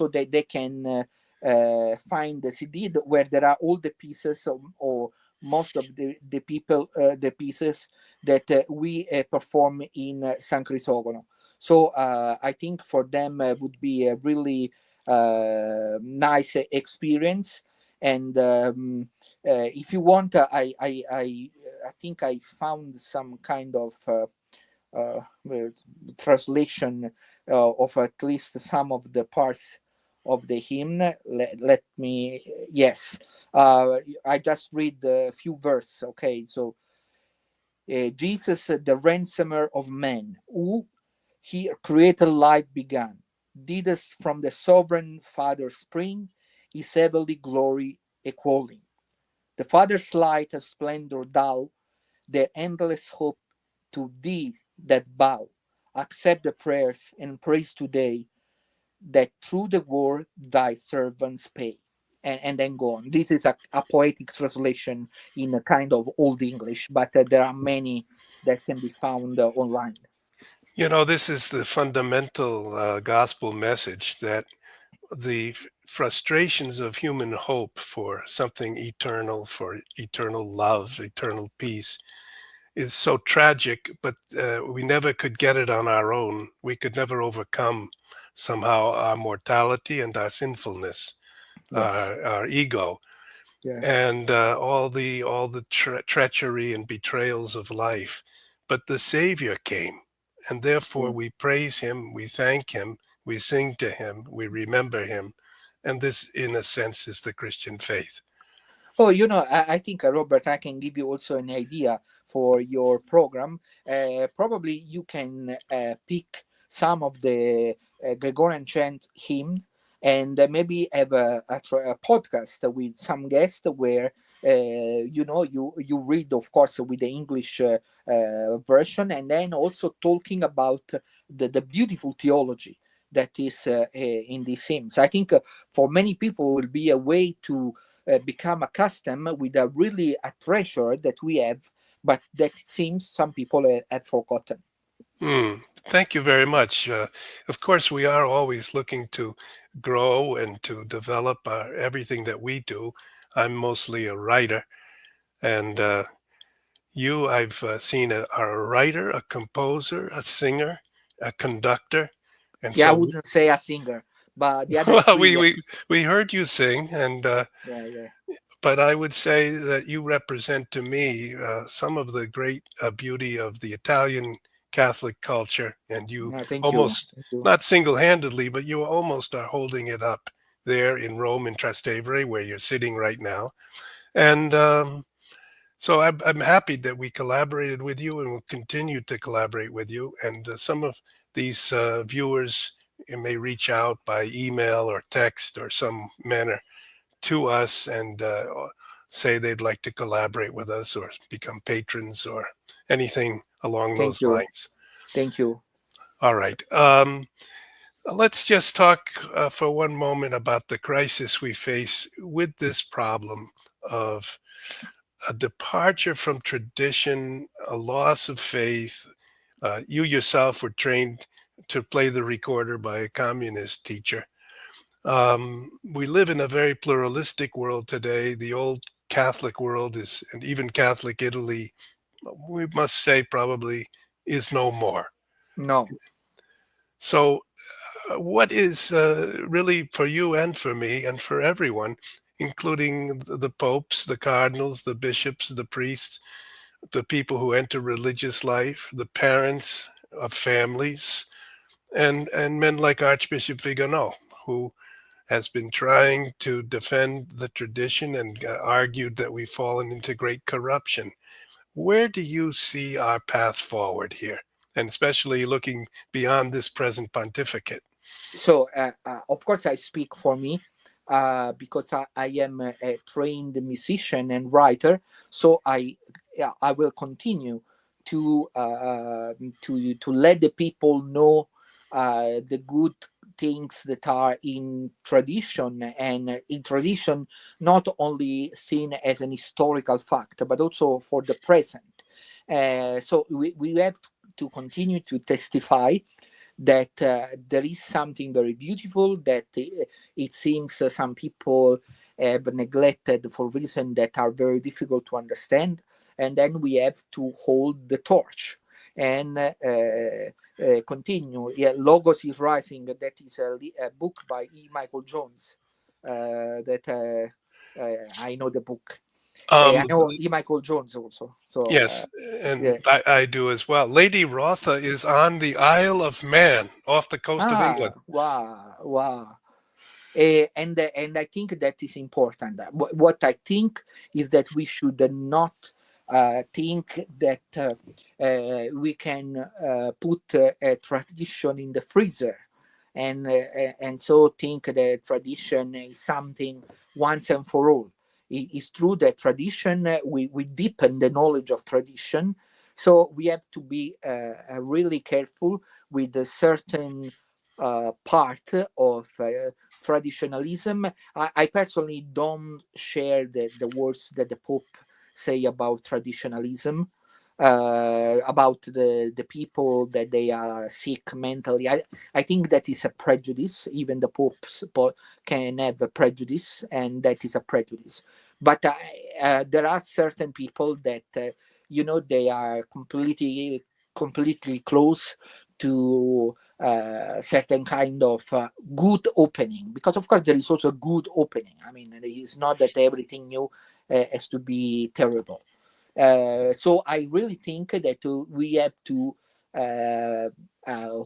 Speaker 2: that they can find the CD where there are all the pieces, or most of the pieces that we perform in San Crisogono. So I think for them would be a really nice experience. And if you want, I think I found some kind of translation of at least some of the parts of the hymn. Let me, yes, I just read a few verses. Okay, so Jesus, the ransomer of men, who he created light began, did us from the sovereign Father spring, his heavenly glory equaling. The Father's light and splendor thou, the endless hope to thee that bow. Accept the prayers and praise today, that through the word thy servants pay. And then go on. This is a poetic translation in a kind of Old English, but there are many that can be found online.
Speaker 1: You know, this is the fundamental gospel message that the frustrations of human hope for something eternal, for eternal love, eternal peace, is so tragic, but we never could get it on our own. We could never overcome somehow our mortality and our sinfulness,
Speaker 2: Yes.
Speaker 1: our ego,
Speaker 2: Yeah.
Speaker 1: and all the treachery and betrayals of life. But the Savior came, and therefore
Speaker 2: Yeah.
Speaker 1: we praise Him, we thank Him, we sing to Him, we remember Him, and this, in a sense, is the Christian faith.
Speaker 2: Oh, I think, Robert, I can give you also an idea for your program. Probably you can pick some of the Gregorian chant hymn, and maybe have a podcast with some guests where you read, of course, with the English version, and then also talking about the beautiful theology that is in these hymns. I think for many people will be a way to become accustomed with a really a treasure that we have, but that it seems some people have forgotten.
Speaker 1: Thank you very much. Of course, we are always looking to grow and to develop everything that we do. I'm mostly a writer, and I've seen, are a writer, a composer, a singer, a conductor, and
Speaker 2: Yeah, I
Speaker 1: so
Speaker 2: wouldn't say a singer, but the other
Speaker 1: well,
Speaker 2: three,
Speaker 1: we
Speaker 2: yeah,
Speaker 1: we we heard you sing, and
Speaker 2: yeah, yeah.
Speaker 1: but I would say that you represent to me some of the great beauty of the Italian Catholic culture, and you
Speaker 2: Thank you,
Speaker 1: almost,
Speaker 2: thank you.
Speaker 1: not single-handedly, but you almost are holding it up there in Rome, in Trastevere, where you're sitting right now. And so I'm happy that we collaborated with you and will continue to collaborate with you. And some of these viewers may reach out by email or text or some manner to us and say they'd like to collaborate with us or become patrons or anything along
Speaker 2: Thank
Speaker 1: those
Speaker 2: you,
Speaker 1: lines.
Speaker 2: thank you.
Speaker 1: All right. Let's just talk for one moment about the crisis we face with this problem of a departure from tradition, a loss of faith. You yourself were trained to play the recorder by a communist teacher. We live in a very pluralistic world today. The old Catholic world is, and even Catholic Italy, we must say, probably is no more.
Speaker 2: No.
Speaker 1: So, what is really for you and for me and for everyone, including the popes, the cardinals, the bishops, the priests, the people who enter religious life, the parents of families, and men like Archbishop Vigano, who has been trying to defend the tradition and argued that we've fallen into great corruption. Where do you see our path forward here? And especially looking beyond this present pontificate.
Speaker 2: So, of course, I speak for me because I am a trained musician and writer. So yeah, I will continue to let the people know the good things that are in tradition, and in tradition not only seen as an historical fact but also for the present. So we have to continue to testify that there is something very beautiful that it seems some people have neglected for reasons that are very difficult to understand, and then we have to hold the torch and continue. Yeah, Logos is Rising. That is a book by E. Michael Jones. That I know the book. I
Speaker 1: Um,
Speaker 2: know E. Michael Jones also. So
Speaker 1: yes, and
Speaker 2: yeah.
Speaker 1: I do as well. Lady Rotha is on the Isle of Man off the coast of
Speaker 2: Ah,
Speaker 1: England.
Speaker 2: wow, wow. And I think that is important. What I think is that we should not think that we can put a tradition in the freezer, and so think that tradition is something once and for all. It's true that tradition, we deepen the knowledge of tradition, so we have to be really careful with a certain part of traditionalism. I personally don't share the words that the Pope say about traditionalism, about the people that they are sick mentally. I think that is a prejudice. Even the popes can have a prejudice, and that is a prejudice. But there are certain people that they are completely close to certain kind of good opening, because of course there is also a good opening. I mean, it's not that everything new has to be terrible. So I really think that we have to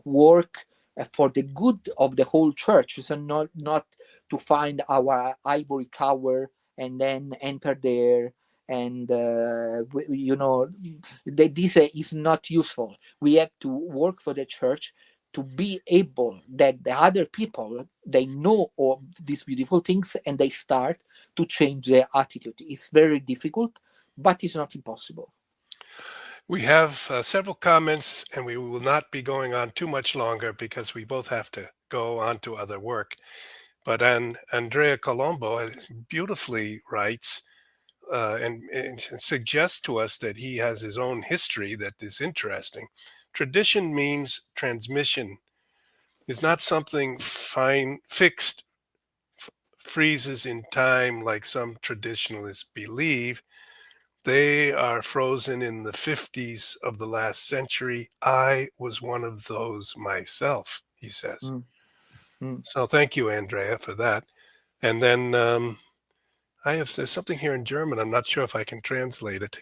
Speaker 2: work for the good of the whole church, so not to find our ivory tower and then enter there, and this is not useful. We have to work for the church to be able that the other people, they know of these beautiful things and they start to change their attitude. It's very difficult, but it's not impossible.
Speaker 1: We have several comments, and we will not be going on too much longer because we both have to go on to other work. But Andrea Colombo beautifully writes and suggests to us that he has his own history that is interesting. Tradition means transmission is not something fine, fixed, freezes in time like some traditionalists believe. They are frozen in the 50s of the last century. I was one of those myself, he says.
Speaker 2: Mm, mm.
Speaker 1: So thank you, Andrea, for that. And then there's something here in German. I'm not sure if I can translate it.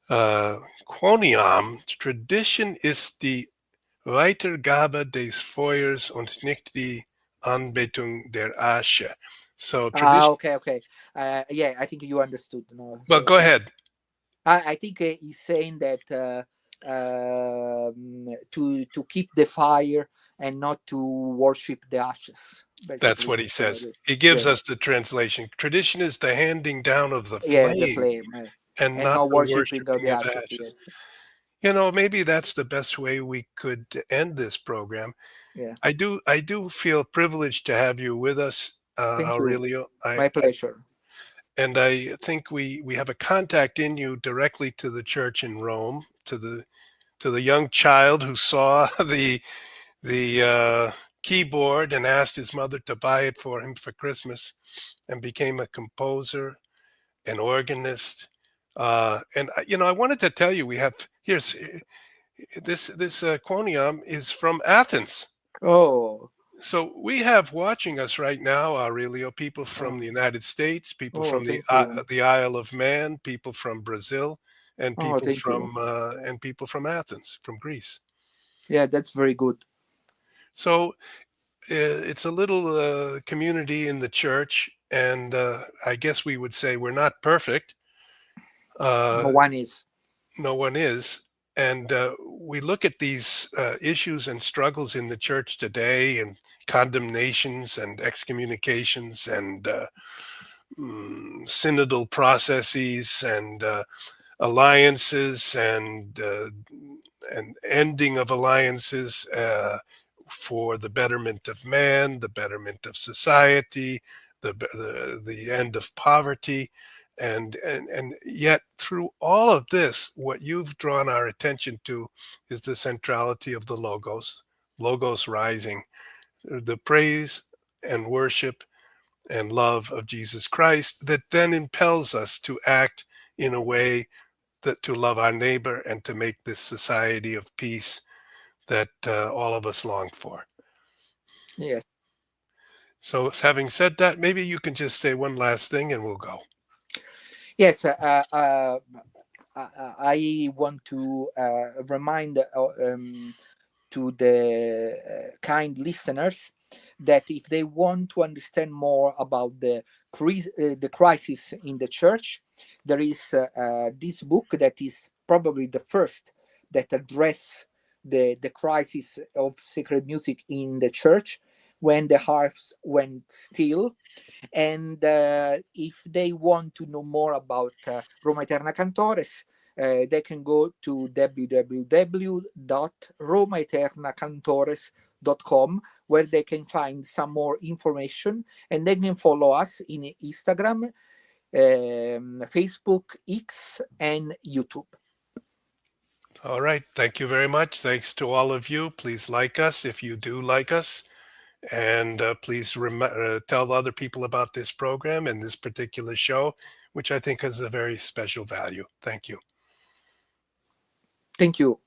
Speaker 1: Quoniam, Tradition ist die Weitergabe des Feuers und nicht die Anbetung der Asche. So
Speaker 2: Ah,
Speaker 1: tradition.
Speaker 2: okay, okay. Yeah, I think you understood. No,
Speaker 1: Well,
Speaker 2: so
Speaker 1: go ahead.
Speaker 2: I think he's saying that to keep the fire and not to worship the ashes.
Speaker 1: That's
Speaker 2: Basically,
Speaker 1: what
Speaker 2: is
Speaker 1: he says. He
Speaker 2: yeah,
Speaker 1: gives us the translation. Tradition is the handing down of the
Speaker 2: yeah, the
Speaker 1: flame
Speaker 2: flame,
Speaker 1: and
Speaker 2: and
Speaker 1: not
Speaker 2: not
Speaker 1: the
Speaker 2: worshiping of the
Speaker 1: worshiping of
Speaker 2: ashes.
Speaker 1: ashes.
Speaker 2: Yes,
Speaker 1: Maybe that's the best way we could end this program.
Speaker 2: yeah.
Speaker 1: I do feel privileged to have you with us,
Speaker 2: Thank you.
Speaker 1: Aurelio.
Speaker 2: My pleasure.
Speaker 1: And I think we have a contact in you directly to the church in Rome, to the young child who saw the keyboard and asked his mother to buy it for him for Christmas, and became a composer, an organist. And I wanted to tell you we have here's this quonium is from Athens.
Speaker 2: Oh,
Speaker 1: So we have watching us right now, Aurelio, people from
Speaker 2: oh,
Speaker 1: the United States, people
Speaker 2: oh,
Speaker 1: from
Speaker 2: thank you.
Speaker 1: the Isle of Man, people from Brazil,
Speaker 2: Oh, thank you.
Speaker 1: and people from Athens, from Greece.
Speaker 2: Yeah, that's very good.
Speaker 1: So it's a little community in the church, and I guess we would say we're not perfect.
Speaker 2: No
Speaker 1: Uh,
Speaker 2: one is.
Speaker 1: no one is. And we look at these issues and struggles in the church today, and condemnations and excommunications and synodal processes and alliances and ending of alliances for the betterment of man, the betterment of society, the end of poverty. And yet through all of this, what you've drawn our attention to is the centrality of the logos rising, the praise and worship and love of Jesus Christ that then impels us to act in a way that to love our neighbor and to make this society of peace that all of us long for.
Speaker 2: Yes.
Speaker 1: So, having said that, maybe you can just say one last thing and we'll go.
Speaker 2: Yes. I want to remind to the kind listeners that if they want to understand more about the crisis in the church, there is this book that is probably the first that address the crisis of sacred music in the church, when the harps went still. And if they want to know more about Romaeterna Cantores, they can go to www.romaeternacantores.com, where they can find some more information, and they can follow us in Instagram, Facebook, X, and YouTube.
Speaker 1: All right. Thank you very much. Thanks to all of you. Please like us if you do like us. And please tell other people about this program and this particular show, which I think has a very special value. Thank you.
Speaker 2: Thank you.